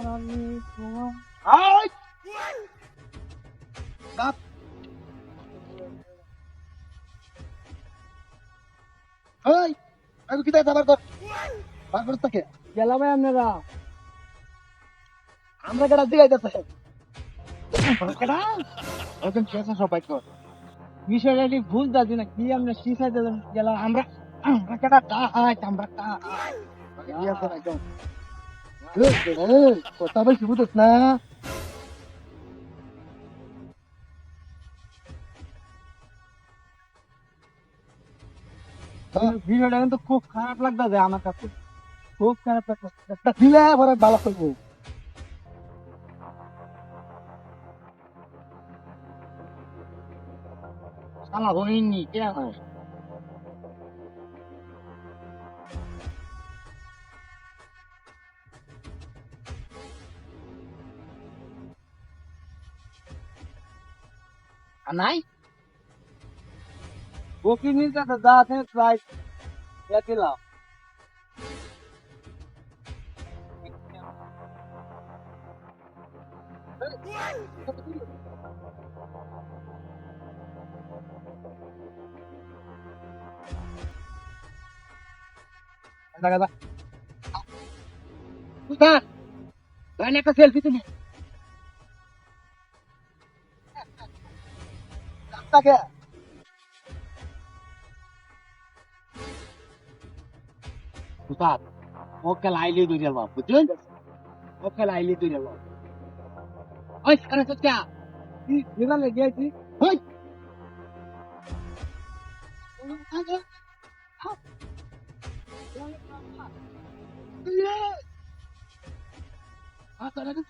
আয় বাপ ওই আমি কি তাই আবার কর বার করছ তাকে গেলাম আপনারা আমরা কেডা দিগাইতেছে কেডা ওজন কি আছে সবাই কর বিষয়টা ঠিক ভুল যাচ্ছে না কি আমরা শিখাইতে গেলাম আমরা আমরা কেডা টাহাই আমরা টাহাই কি আছে একদম কথা বেশি বুঝছ না বিষয়টা কিন্তু খুব খারাপ লাগতেছে আমার কাছে খুব খারাপ লাগতেছে একটা দিলে পরে ভালো করবো শালা হইনি কে হয় নাই ও কি নিতে যা আছে প্রায় দিলাম দেখা যা উস্তাদ লাইনে একটা সেলফি তুলি তাকে উস্তাদ ওকে লাইলি দুই যাবো বুঝছেন ওকে লাইলি দুই যাবো ওই কানে সত্যা কি যেখানে গিয়েছি ওই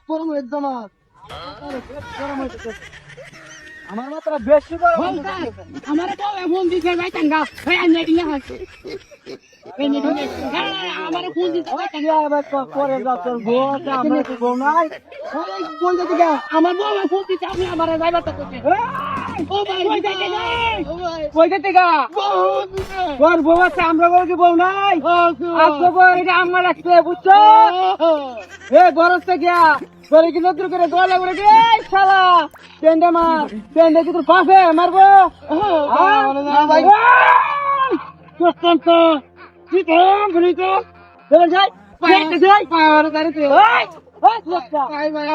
গরম হয়ে জামাত আমার মাত্র বেশি বড় আমার তো ফোন দিছে ভাই টাঙ্গা ভাই আমি এদিকে হাসি আমার ফোন দিছে ভাই টাঙ্গা পরে যা তোর বউ আছে আমরা তো বউ নাই বলতে দিকে আমার বউ আমার ফোন দিছে আপনি আমার ড্রাইভার তা করতে ও ভাই কই যাইতে যাই কই যেতে গা তোর বউ আছে আমরা বউ কি বউ নাই আসো বউ এটা আমার রাখতে বুঝছো এ বরসতে গিয়া তোরে কি নতুন করে দোয়া লাগবে রে এই শালা পেন্ডা মার পেন্ডা কি তোর পাশে মারবো ভাই। তো কি কাম বলি তো চল যাই দেখতে যাই পাওয়ার দাঁড়িয়ে ওই ওই লোকটা ভাই ভাই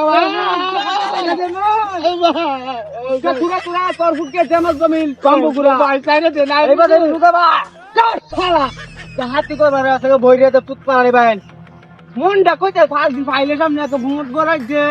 তুরা তুরা তোর ফুটকে জামাত জমিন কম্বো গুরা ভাই চাইরে দে না এবার দুটা বা শালা হাতি করবার আছে বইরে তো পুত পারে ভাই মনটা কইতে ফাইলে সামনে তো ঘুমট গলাই দে